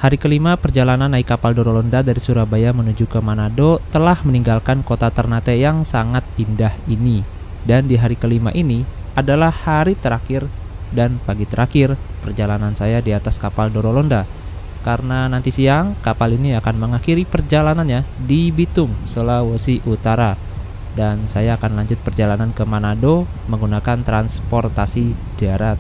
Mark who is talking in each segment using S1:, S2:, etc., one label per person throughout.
S1: Hari kelima perjalanan naik kapal Dorolonda dari Surabaya menuju ke Manado telah meninggalkan kota Ternate yang sangat indah ini. Dan di hari kelima ini adalah hari terakhir dan pagi terakhir perjalanan saya di atas kapal Dorolonda. Karena nanti siang kapal ini akan mengakhiri perjalanannya di Bitung, Sulawesi Utara. Dan saya akan lanjut perjalanan ke Manado menggunakan transportasi darat.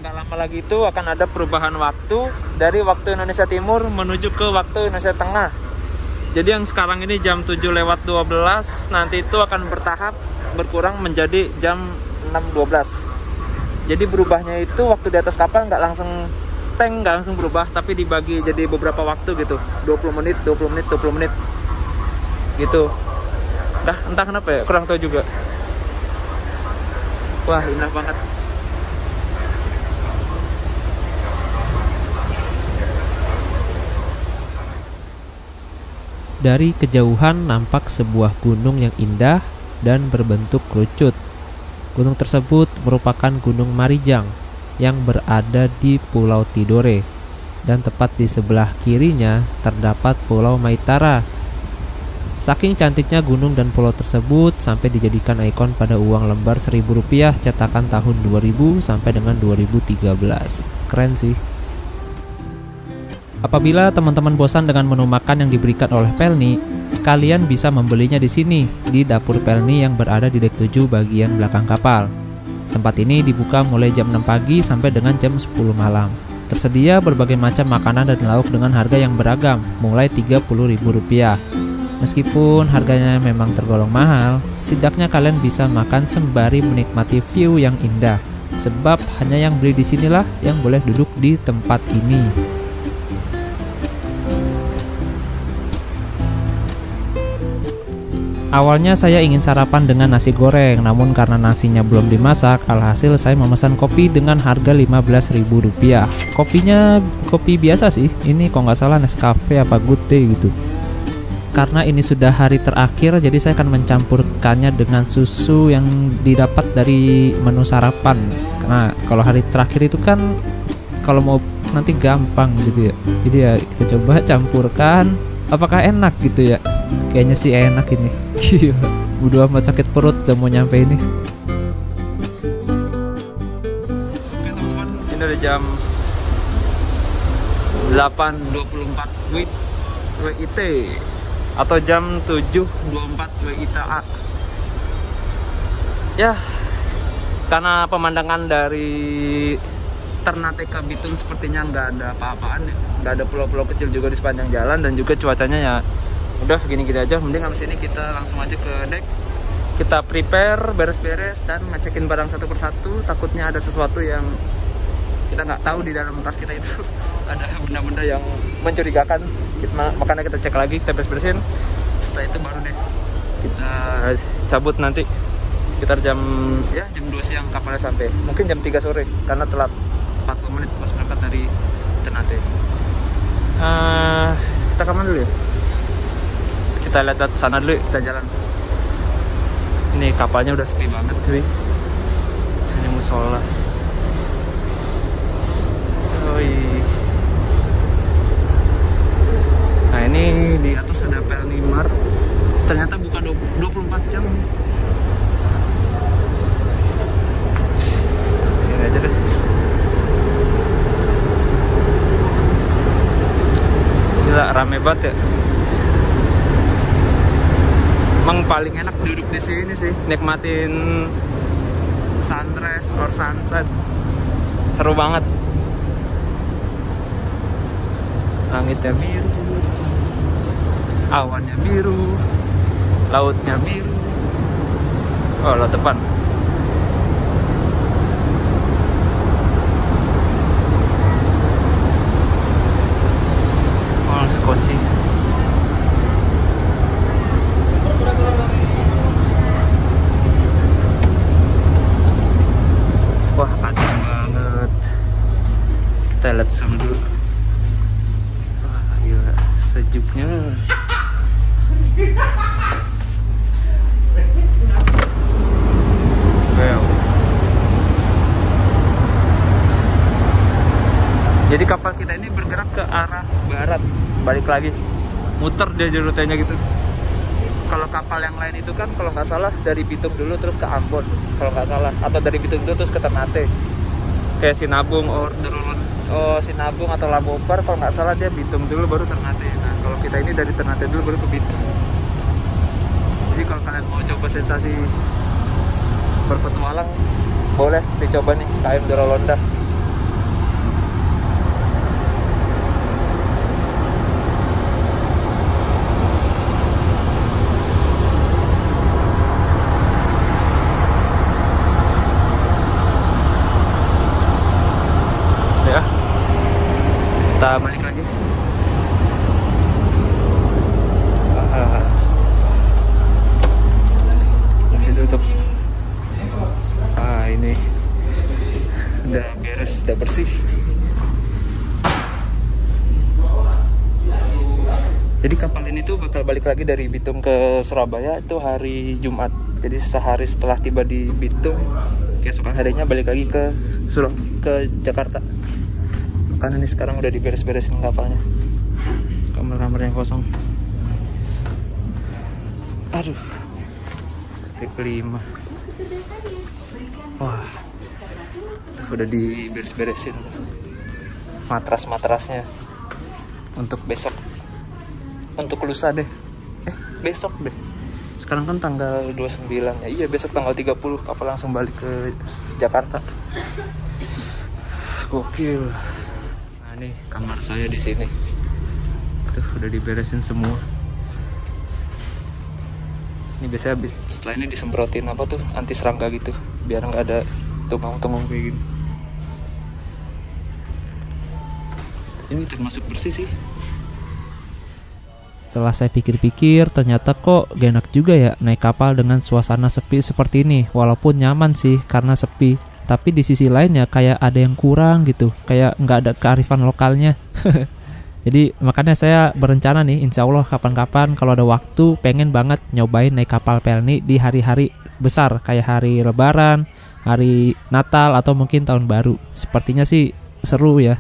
S1: Nggak lama lagi itu akan ada perubahan waktu dari waktu Indonesia Timur menuju ke waktu Indonesia Tengah. Jadi yang sekarang ini jam 7:12, nanti itu akan bertahap berkurang menjadi jam 6:12. Jadi berubahnya itu waktu di atas kapal nggak langsung berubah, tapi dibagi jadi beberapa waktu gitu, 20 menit, 20 menit, 20 menit gitu. Entah kenapa ya, kurang tahu juga. Wah, indah banget. Dari kejauhan nampak sebuah gunung yang indah dan berbentuk kerucut. Gunung tersebut merupakan Gunung Marijang yang berada di Pulau Tidore, dan tepat di sebelah kirinya terdapat Pulau Maitara. Saking cantiknya gunung dan pulau tersebut sampai dijadikan ikon pada uang lembar Rp1.000 cetakan tahun 2000 sampai dengan 2013. Keren sih. Apabila teman-teman bosan dengan menu makan yang diberikan oleh Pelni, kalian bisa membelinya di sini, di dapur Pelni yang berada di dek 7 bagian belakang kapal. Tempat ini dibuka mulai jam 6 pagi sampai dengan jam 10 malam. Tersedia berbagai macam makanan dan lauk dengan harga yang beragam, mulai Rp30.000. Meskipun harganya memang tergolong mahal, setidaknya kalian bisa makan sembari menikmati view yang indah, sebab hanya yang beli di sinilah yang boleh duduk di tempat ini. Awalnya saya ingin sarapan dengan nasi goreng, namun karena nasinya belum dimasak, alhasil saya memesan kopi dengan harga Rp15.000. Kopinya kopi biasa sih, ini kalau nggak salah Nescafe apa Good Day gitu. Karena ini sudah hari terakhir, jadi saya akan mencampurkannya dengan susu yang didapat dari menu sarapan. Karena kalau hari terakhir itu kan kalau mau nanti gampang gitu ya. Jadi ya kita coba campurkan, apakah enak gitu ya. Kayaknya sih enak ini. Gila, bodo amat sakit perut udah mau nyampe ini. Oke teman-teman, ini udah jam 8.24 WIT atau jam 7.24 WITA. Ya, karena pemandangan dari Ternate ke Bitung sepertinya nggak ada apa-apaan ya. Nggak ada pulau-pulau kecil juga di sepanjang jalan, dan juga cuacanya ya udah gini-gini aja. Mending habis ini kita langsung aja ke deck, kita prepare, beres-beres, dan ngecekin barang satu persatu. Takutnya ada sesuatu yang kita nggak tahu di dalam tas kita itu ada benda-benda yang mencurigakan. Makanya kita cek lagi, kita beres-beresin. Setelah itu baru deh kita cabut nanti sekitar jam 2 siang kapalnya sampai. Mungkin jam 3 sore karena telat 40 menit pas berangkat dari Ternate. Kita kemana dulu ya? Kita lihat sana dulu, kita jalan. Ini kapalnya udah sepi banget cuy. Ini musola. Nah ini di atas ada Pelni Mart. Ternyata buka 24 jam. Sini aja deh. Gila, rame banget ya. Emang paling enak duduk di sini sih, nikmatin sunrise or sunset. Seru banget. Langitnya biru, awannya biru, lautnya biru. Oh, laut depan. Oh, skoci. Wah, adem banget. Kita lihat sama dulu. Wah, gila, sejuknya. Wow. Jadi kapal kita ini bergerak balik lagi, muter dia di rutenya gitu. Kalau kapal yang lain itu kan kalau nggak salah dari Bitung dulu terus ke Ambon kalau nggak salah, atau dari Bitung dulu terus ke Ternate, kayak Sinabung Sinabung atau Labobar kalau nggak salah dia Bitung dulu baru Ternate. Nah kalau kita ini dari Ternate dulu baru ke Bitung. Jadi kalau kalian mau coba sensasi berpetualang, boleh dicoba nih KM Dorolonda. Ya, kita balik lagi. Masih tutup. Ini udah beres, udah bersih. Jadi kapal ini tuh bakal balik lagi dari Bitung ke Surabaya itu hari Jumat. Jadi sehari setelah tiba di Bitung, keesokan harinya balik lagi ke Jakarta. Karena ini sekarang udah diberes-beresin kapalnya, kamar-kamar yang kosong. Aduh, T5. Wah, udah diberes-beresin matras-matrasnya untuk besok, untuk lusa deh. Besok deh. Sekarang kan tanggal 29 ya. Iya, besok tanggal 30 apa langsung balik ke Jakarta. Gokil. Nah, ini kamar saya di sini. Tuh, udah diberesin semua. Ini biasanya setelah ini disemprotin apa tuh, anti serangga gitu, biar nggak ada tungau-tungau kayak gini. Ini termasuk bersih sih. Setelah saya pikir-pikir, ternyata kok gak enak juga ya naik kapal dengan suasana sepi seperti ini. Walaupun nyaman sih karena sepi, tapi di sisi lainnya kayak ada yang kurang gitu, kayak nggak ada kearifan lokalnya. Jadi makanya saya berencana nih, insya Allah kapan-kapan kalau ada waktu pengen banget nyobain naik kapal Pelni di hari-hari besar kayak hari Lebaran, hari Natal, atau mungkin Tahun Baru. Sepertinya sih seru ya.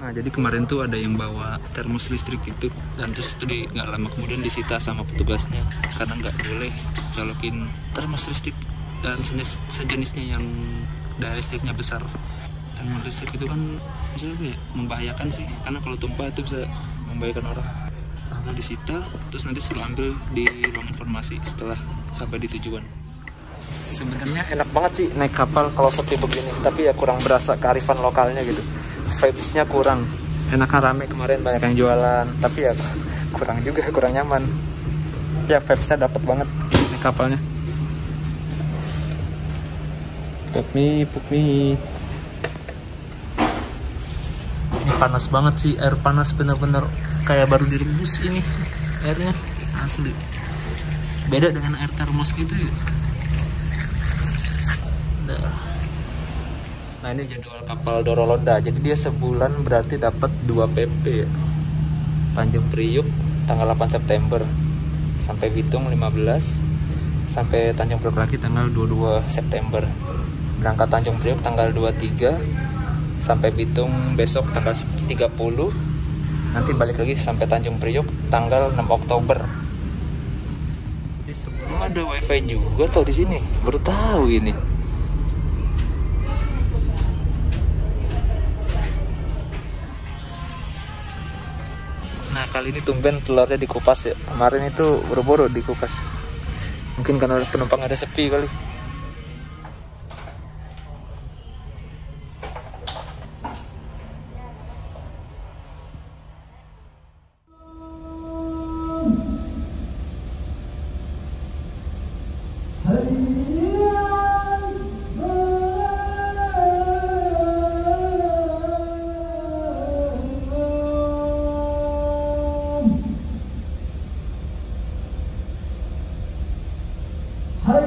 S1: Nah, jadi kemarin tuh ada yang bawa termos listrik gitu, dan terus itu nggak lama kemudian disita sama petugasnya karena nggak boleh colokin termos listrik dan sejenisnya yang daya listriknya besar. Termos listrik itu kan maksudnya membahayakan sih, karena kalau tumpah itu bisa membahayakan orang. Nah, disita, terus nanti suruh ambil di ruang informasi setelah sampai di tujuan. Sebenarnya enak banget sih naik kapal kalau sepi begini, tapi ya kurang berasa kearifan lokalnya gitu. Vibes-nya kurang. Enakan rame kemarin banyak yang jualan, tapi ya kurang juga, kurang nyaman. Ya vibes-nya dapet banget ini kapalnya. Pukmi. Ini panas banget sih, air panas bener-bener kayak baru direbus ini airnya, asli. Beda dengan air termos gitu ya. Nah, ini jadwal kapal Dorolonda. Jadi dia sebulan berarti dapat 2 PP ya. Tanjung Priuk tanggal 8 September sampai Bitung 15, sampai Tanjung Priuk lagi tanggal 22 September. Berangkat Tanjung Priuk tanggal 23 sampai Bitung besok tanggal 30. Nanti balik lagi sampai Tanjung Priuk tanggal 6 Oktober. Jadi sebelum ada wifi juga tuh di sini. Baru tahu ini. Nah, kali ini tumben telurnya dikupas ya. Kemarin itu buru-buru dikupas. Mungkin karena penumpang ada sepi kali.
S2: Hai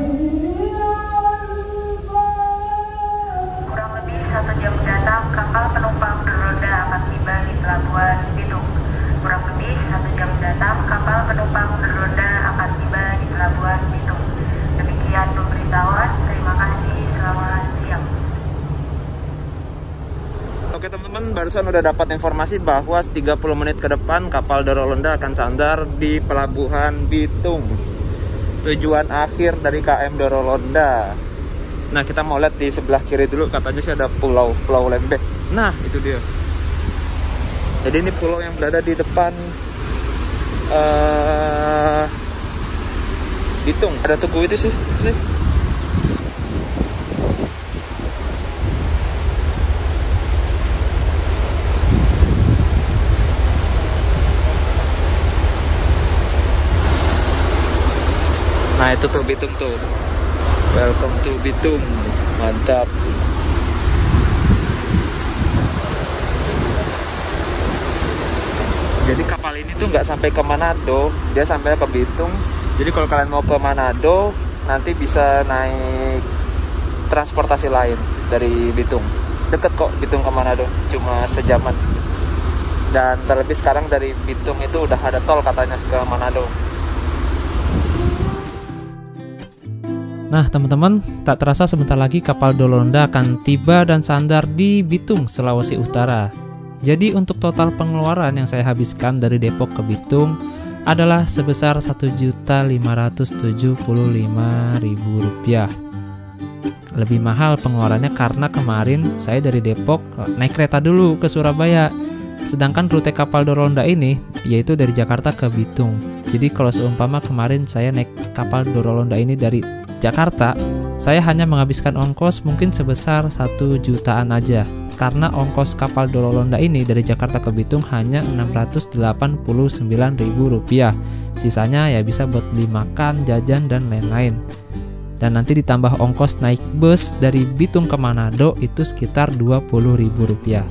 S2: barusan udah dapat informasi bahwa 30 menit ke depan kapal Dorolonda akan sandar di Pelabuhan Bitung, tujuan akhir dari KM Dorolonda. Nah, kita mau lihat di sebelah kiri dulu, katanya sih ada Pulau Lembeh. Nah, itu dia. Jadi ini pulau yang berada di depan Bitung. Ada tugu itu sih. Nah, itu tuh Bitung tuh. Welcome to Bitung. Mantap. Jadi kapal ini tuh nggak sampai ke Manado, dia sampai ke Bitung. Jadi kalau kalian mau ke Manado, nanti bisa naik transportasi lain dari Bitung. Deket kok Bitung ke Manado, cuma sejaman. Dan terlebih sekarang dari Bitung itu udah ada tol katanya ke Manado.
S1: Nah teman-teman, tak terasa sebentar lagi kapal Dorolonda akan tiba dan sandar di Bitung, Sulawesi Utara. Jadi untuk total pengeluaran yang saya habiskan dari Depok ke Bitung adalah sebesar Rp1.575.000. Lebih mahal pengeluarannya karena kemarin saya dari Depok naik kereta dulu ke Surabaya. Sedangkan rute kapal Dorolonda ini yaitu dari Jakarta ke Bitung. Jadi kalau seumpama kemarin saya naik kapal Dorolonda ini dari Jakarta, saya hanya menghabiskan ongkos mungkin sebesar 1 jutaan aja. Karena ongkos kapal Dorolonda ini dari Jakarta ke Bitung hanya Rp689.000. Sisanya ya bisa buat beli makan, jajan, dan lain-lain. Dan nanti ditambah ongkos naik bus dari Bitung ke Manado itu sekitar Rp20.000.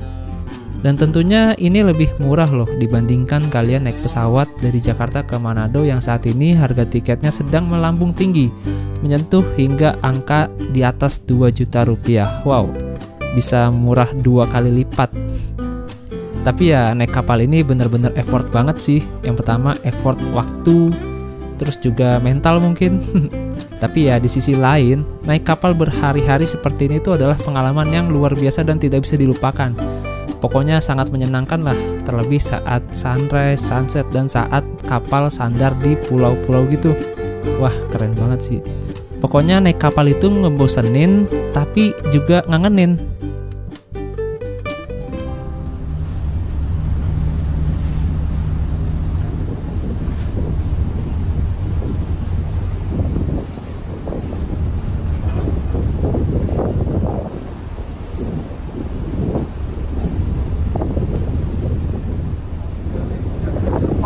S1: Dan tentunya ini lebih murah loh dibandingkan kalian naik pesawat dari Jakarta ke Manado yang saat ini harga tiketnya sedang melambung tinggi, menyentuh hingga angka di atas 2 juta rupiah. Wow, bisa murah 2 kali lipat. Tapi ya naik kapal ini bener-bener effort banget sih. Yang pertama effort waktu, terus juga mental mungkin. Tapi ya di sisi lain, naik kapal berhari-hari seperti ini itu adalah pengalaman yang luar biasa dan tidak bisa dilupakan. Pokoknya sangat menyenangkan lah, terlebih saat sunrise, sunset, dan saat kapal sandar di pulau-pulau gitu. Wah, keren banget sih. Pokoknya naik kapal itu ngebosenin, tapi juga ngangenin.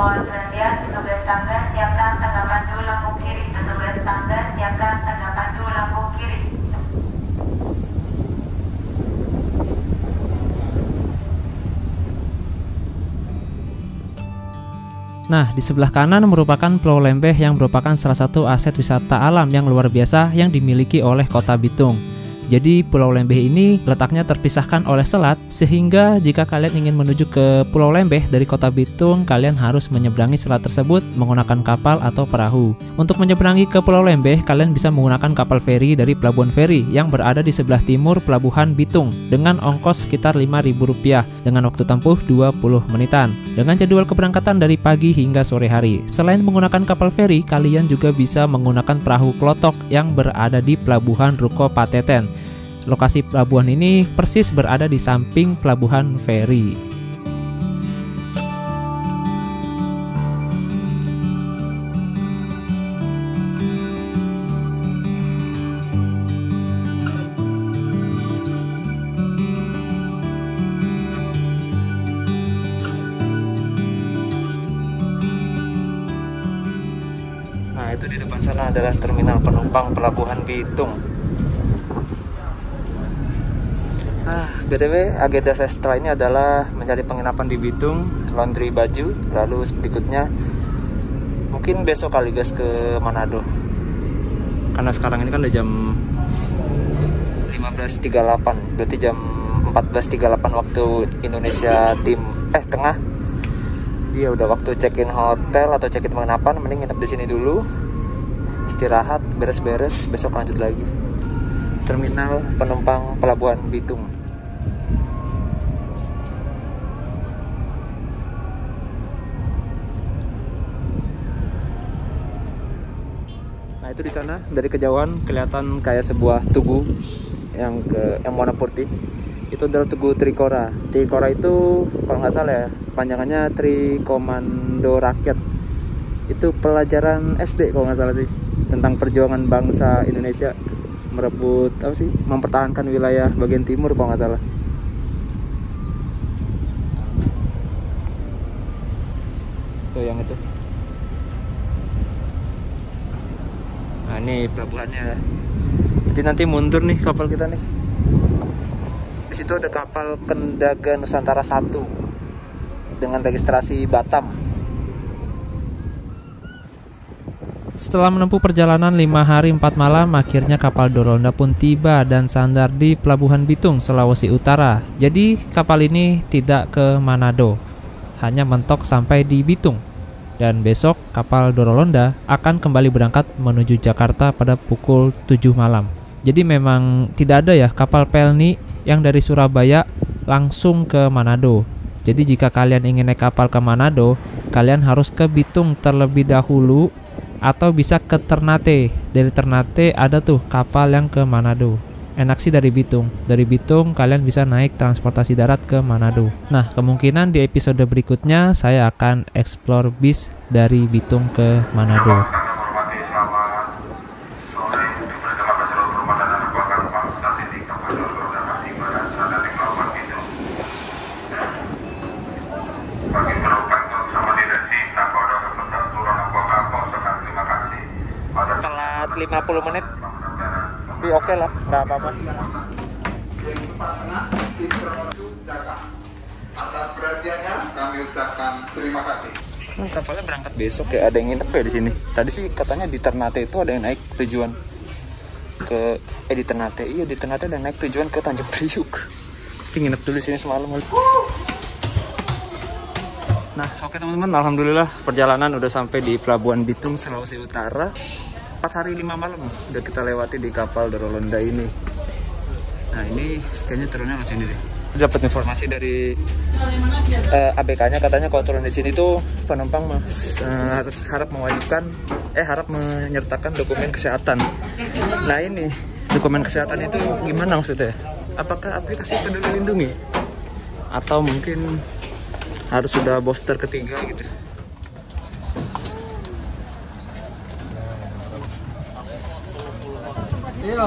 S3: Mohon perhatian, petugas tangga siapkan tangga pandu lampu kiri. Petugas tangga siapkan tangga pandu lampu kiri.
S1: Nah, di sebelah kanan merupakan Pulau Lembeh yang merupakan salah satu aset wisata alam yang luar biasa yang dimiliki oleh Kota Bitung. Jadi Pulau Lembeh ini letaknya terpisahkan oleh selat, sehingga jika kalian ingin menuju ke Pulau Lembeh dari Kota Bitung, kalian harus menyeberangi selat tersebut menggunakan kapal atau perahu. Untuk menyeberangi ke Pulau Lembeh, kalian bisa menggunakan kapal feri dari Pelabuhan Feri yang berada di sebelah timur Pelabuhan Bitung dengan ongkos sekitar Rp5.000 dengan waktu tempuh 20 menitan dengan jadwal keberangkatan dari pagi hingga sore hari. Selain menggunakan kapal feri, kalian juga bisa menggunakan perahu klotok yang berada di Pelabuhan Ruko Pateten. Lokasi pelabuhan ini persis berada di samping Pelabuhan Feri.
S2: Nah, itu di depan sana adalah terminal penumpang Pelabuhan Bitung. BTW, agenda saya setelah ini adalah mencari penginapan di Bitung, laundry baju, lalu berikutnya mungkin besok kali guys ke Manado. Karena sekarang ini kan udah jam 15.38, berarti jam 14.38 waktu Indonesia Tengah. Jadi ya udah waktu check-in hotel atau check-in penginapan, mending nginep di sini dulu, istirahat, beres-beres, besok lanjut lagi. Terminal penumpang Pelabuhan Bitung. Nah itu di sana dari kejauhan kelihatan kayak sebuah tugu yang warna putih. Itu adalah tugu Trikora. Trikora itu kalau nggak salah ya panjangannya Tri Komando Rakyat. Itu pelajaran SD kalau nggak salah sih, tentang perjuangan bangsa Indonesia merebut apa sih, mempertahankan wilayah bagian timur kalau nggak salah. Tuh yang itu. Nah ini pelabuhannya. Jadi nanti mundur nih kapal kita nih. Di situ ada kapal Kendaga Nusantara 1 dengan registrasi Batam.
S1: Setelah menempuh perjalanan 5 hari 4 malam, akhirnya kapal Dorolonda pun tiba dan sandar di Pelabuhan Bitung, Sulawesi Utara. Jadi kapal ini tidak ke Manado, hanya mentok sampai di Bitung. Dan besok kapal Dorolonda akan kembali berangkat menuju Jakarta pada pukul 7 malam. Jadi memang tidak ada ya kapal Pelni yang dari Surabaya langsung ke Manado. Jadi jika kalian ingin naik kapal ke Manado, kalian harus ke Bitung terlebih dahulu atau bisa ke Ternate. Dari Ternate ada tuh kapal yang ke Manado. Enak sih dari Bitung. Dari Bitung kalian bisa naik transportasi darat ke Manado. Nah, kemungkinan di episode berikutnya saya akan explore bis dari Bitung ke Manado.
S2: Telat 50 menit. Tapi oke lah, nggak apa-apa.
S4: Atas perhatiannya kami ucapkan terima kasih.
S2: Kapalnya berangkat besok ya, ada yang nginep ya di sini. Tadi sih katanya di Ternate itu ada yang naik tujuan ke di Ternate. Iya, di Ternate ada yang naik tujuan ke Tanjung Priuk. Tapi nginep dulu di sini semalam. Nah, oke teman-teman, alhamdulillah perjalanan udah sampai di Pelabuhan Bitung, Sulawesi Utara. 4 hari 5 malam udah kita lewati di kapal Dorolonda ini. Nah ini kayaknya turunnya langsung sini deh. Dapat informasi dari ABK-nya, katanya kalau turun di sini tuh penumpang harap menyertakan dokumen kesehatan. Nah ini dokumen kesehatan itu gimana maksudnya? Apakah aplikasi Peduli Lindungi? Atau mungkin harus sudah booster ketiga gitu? Iya.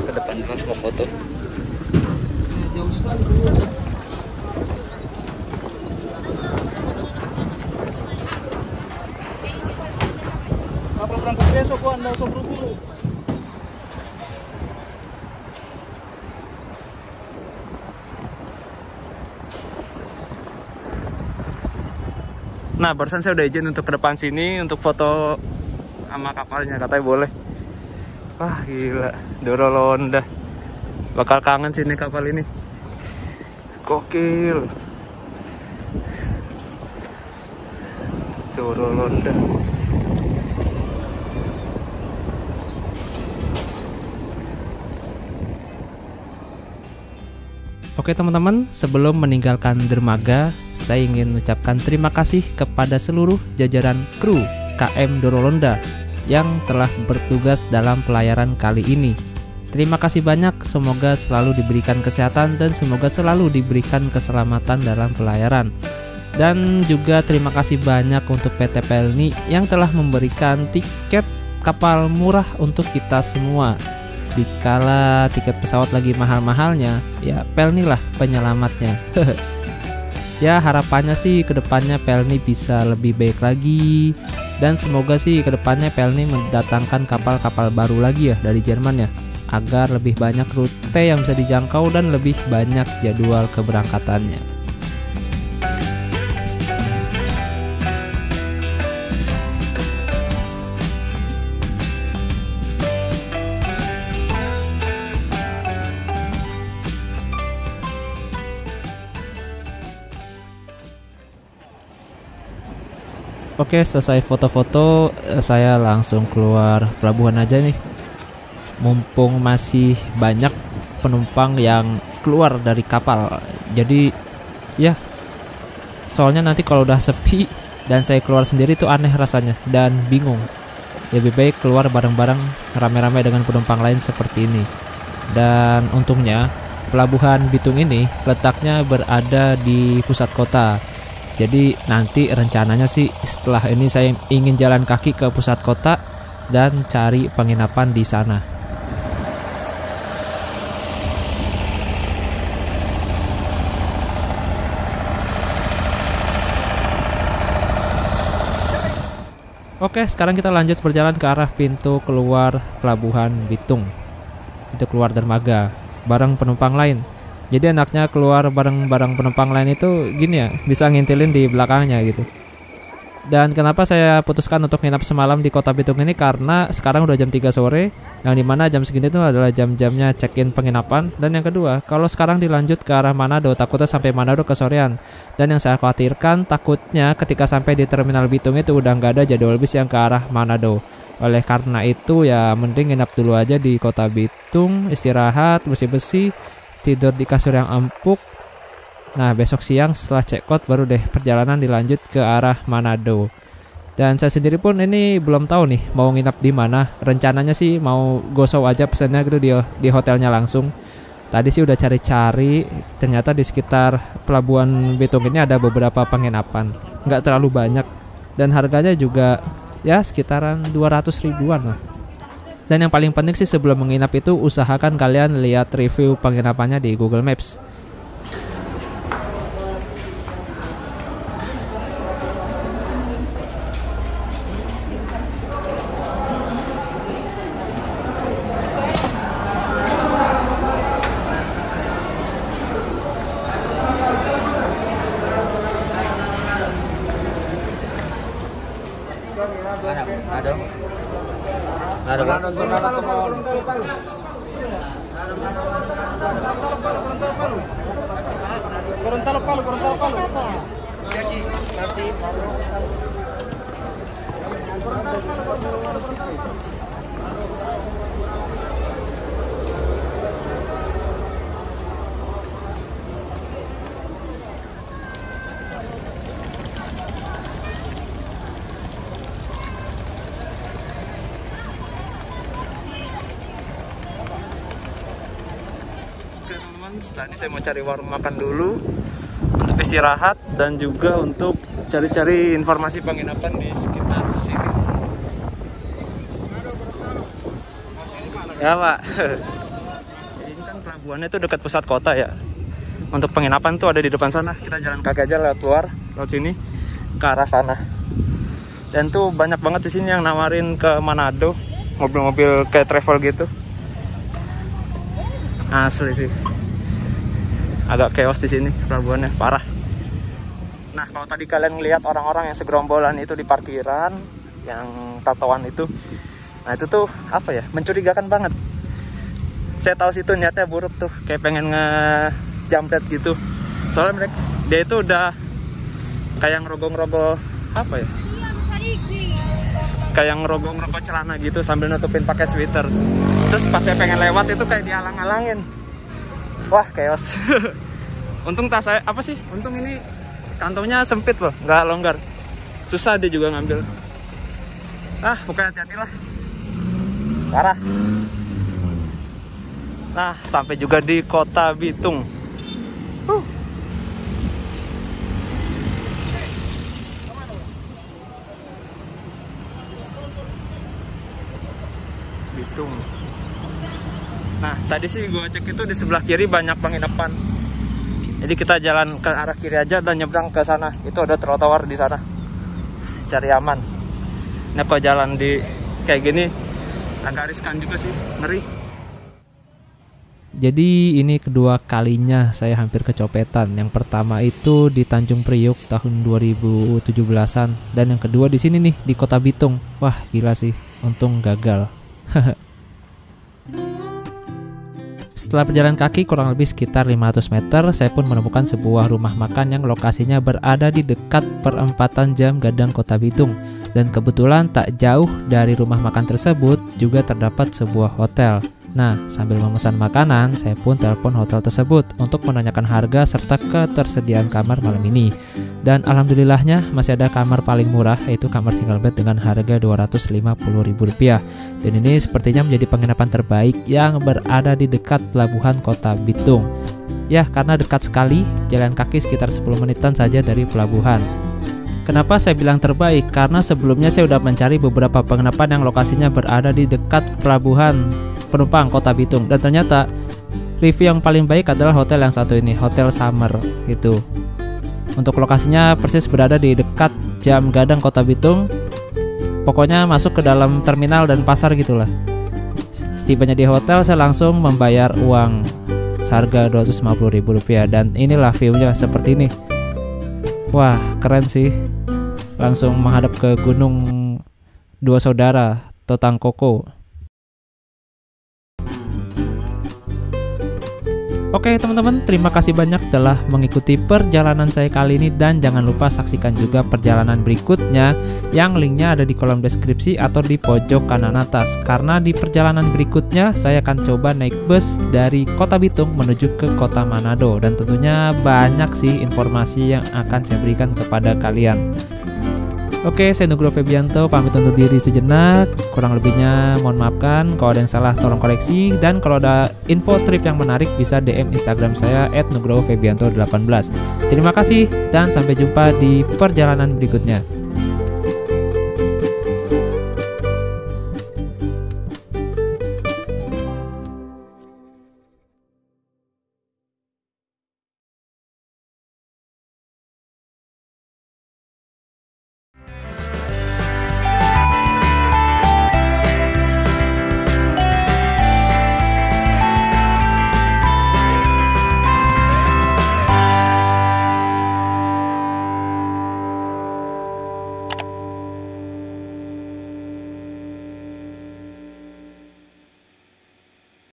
S2: Ke depan dulu mau foto. Jauh sekali. Apa berangkat besok kok Anda usah buru-buru? Nah, barusan saya udah izin untuk ke depan sini untuk foto sama kapalnya, katanya boleh. Wah, gila, Dorolonda. Bakal kangen sini kapal ini. Gokil. Dorolonda.
S1: Oke teman-teman, sebelum meninggalkan dermaga, saya ingin mengucapkan terima kasih kepada seluruh jajaran kru KM Dorolonda yang telah bertugas dalam pelayaran kali ini. Terima kasih banyak, semoga selalu diberikan kesehatan dan semoga selalu diberikan keselamatan dalam pelayaran. Dan juga terima kasih banyak untuk PT Pelni yang telah memberikan tiket kapal murah untuk kita semua. Dikala tiket pesawat lagi mahal-mahalnya, ya Pelni lah penyelamatnya. Ya harapannya sih kedepannya Pelni bisa lebih baik lagi. Dan semoga sih kedepannya Pelni mendatangkan kapal-kapal baru lagi ya dari Jerman ya, agar lebih banyak rute yang bisa dijangkau dan lebih banyak jadwal keberangkatannya. Oke, selesai foto-foto, saya langsung keluar pelabuhan aja nih. mumpung masih banyak penumpang yang keluar dari kapal. Jadi ya, soalnya nanti kalau udah sepi dan saya keluar sendiri tuh aneh rasanya dan bingung. Lebih baik keluar bareng-bareng rame-rame dengan penumpang lain seperti ini. Dan untungnya pelabuhan Bitung ini letaknya berada di pusat kota. Jadi nanti rencananya sih setelah ini saya ingin jalan kaki ke pusat kota dan cari penginapan di sana. Oke, sekarang kita lanjut berjalan ke arah pintu keluar pelabuhan Bitung. Itu keluar dermaga bareng penumpang lain. Jadi enaknya keluar bareng penumpang lain itu gini ya, bisa ngintilin di belakangnya gitu. Dan kenapa saya putuskan untuk nginap semalam di kota Bitung ini, karena sekarang udah jam 3 sore, yang dimana jam segini itu adalah jam-jamnya check-in penginapan. Dan yang kedua, kalau sekarang dilanjut ke arah Manado, takutnya sampai Manado kesorean. Dan yang saya khawatirkan, takutnya ketika sampai di terminal Bitung itu udah nggak ada jadwal bis yang ke arah Manado. Oleh karena itu ya mending nginap dulu aja di kota Bitung, istirahat, bersih-bersih, tidur di kasur yang empuk. Nah, besok siang setelah check out baru deh perjalanan dilanjut ke arah Manado. Dan saya sendiri pun ini belum tahu nih mau nginap di mana. Rencananya sih mau go-show aja pesannya gitu di hotelnya langsung. Tadi sih udah cari-cari, ternyata di sekitar pelabuhan Bitung ini ada beberapa penginapan. Nggak terlalu banyak dan harganya juga ya sekitaran 200 ribuan lah. Dan yang paling penting sih sebelum menginap itu usahakan kalian lihat review penginapannya di Google Maps.
S2: Setelah ini saya mau cari warung makan dulu untuk istirahat dan juga untuk cari-cari informasi penginapan di sekitar sini. Ya Pak, ini kan pelabuhannya itu dekat pusat kota ya. Untuk penginapan tuh ada di depan sana. Kita jalan kaki aja lewat luar, lewat sini ke arah sana. Dan tuh banyak banget di sini yang nawarin ke Manado, mobil-mobil kayak travel gitu. Asli sih. Agak chaos di sini pelabuhannya, parah. Nah, kalau tadi kalian ngelihat orang-orang yang segerombolan itu di parkiran, yang tatoan itu, nah itu tuh apa ya? Mencurigakan banget. Saya tahu sih itu niatnya buruk tuh, kayak pengen ngejamret gitu. Soalnya dia itu udah kayak ngerogong-rogol apa ya? Kayak ngerogong-rogol celana gitu sambil nutupin pakai sweater. Terus pas saya pengen lewat itu kayak dihalang-halangin. Wah, chaos. Untung tas saya, apa sih? Untung ini kantongnya sempit loh, nggak longgar. Susah dia juga ngambil. Pokoknya hati-hati lah. Parah. Nah, sampai juga di kota Bitung. Bitung. Nah, tadi sih gue cek itu di sebelah kiri banyak penginapan. Jadi kita jalan ke arah kiri aja dan nyebrang ke sana. Itu ada trotoar di sana. Cari aman. Nah, kalau jalan di kayak gini agak riskan juga sih, ngeri.
S1: Jadi ini kedua kalinya saya hampir kecopetan. Yang pertama itu di Tanjung Priuk tahun 2017-an dan yang kedua di sini nih di Kota Bitung. Wah, gila sih. Untung gagal. Setelah berjalan kaki kurang lebih sekitar 500 meter, saya pun menemukan sebuah rumah makan yang lokasinya berada di dekat perempatan Jam Gadang Kota Bitung. Dan kebetulan tak jauh dari rumah makan tersebut juga terdapat sebuah hotel. Nah, sambil memesan makanan, saya pun telepon hotel tersebut untuk menanyakan harga serta ketersediaan kamar malam ini. Dan alhamdulillahnya masih ada kamar paling murah, yaitu kamar single bed dengan harga Rp250.000. Dan ini sepertinya menjadi penginapan terbaik yang berada di dekat pelabuhan Kota Bitung. Ya, karena dekat sekali, jalan kaki sekitar 10 menitan saja dari pelabuhan. Kenapa saya bilang terbaik? Karena sebelumnya saya sudah mencari beberapa penginapan yang lokasinya berada di dekat pelabuhan penumpang Kota Bitung, dan ternyata review yang paling baik adalah hotel yang satu ini, Hotel Summer itu. Untuk lokasinya persis berada di dekat Jam Gadang Kota Bitung. Pokoknya masuk ke dalam terminal dan pasar gitulah. Setibanya di hotel, saya langsung membayar uang seharga Rp250.000, dan inilah view-nya seperti ini. Wah, keren sih. Langsung menghadap ke Gunung Dua Saudara, Totangkoko. Oke teman-teman, terima kasih banyak telah mengikuti perjalanan saya kali ini, dan jangan lupa saksikan juga perjalanan berikutnya yang linknya ada di kolom deskripsi atau di pojok kanan atas. Karena di perjalanan berikutnya saya akan coba naik bus dari Kota Bitung menuju ke Kota Manado, dan tentunya banyak sih informasi yang akan saya berikan kepada kalian. Oke, saya Nugroho Febianto pamit undur diri sejenak. Kurang lebihnya mohon maafkan. Kalau ada yang salah tolong koreksi. Dan kalau ada info trip yang menarik bisa DM Instagram saya @nugrohofebianto18. Terima kasih dan sampai jumpa di perjalanan berikutnya.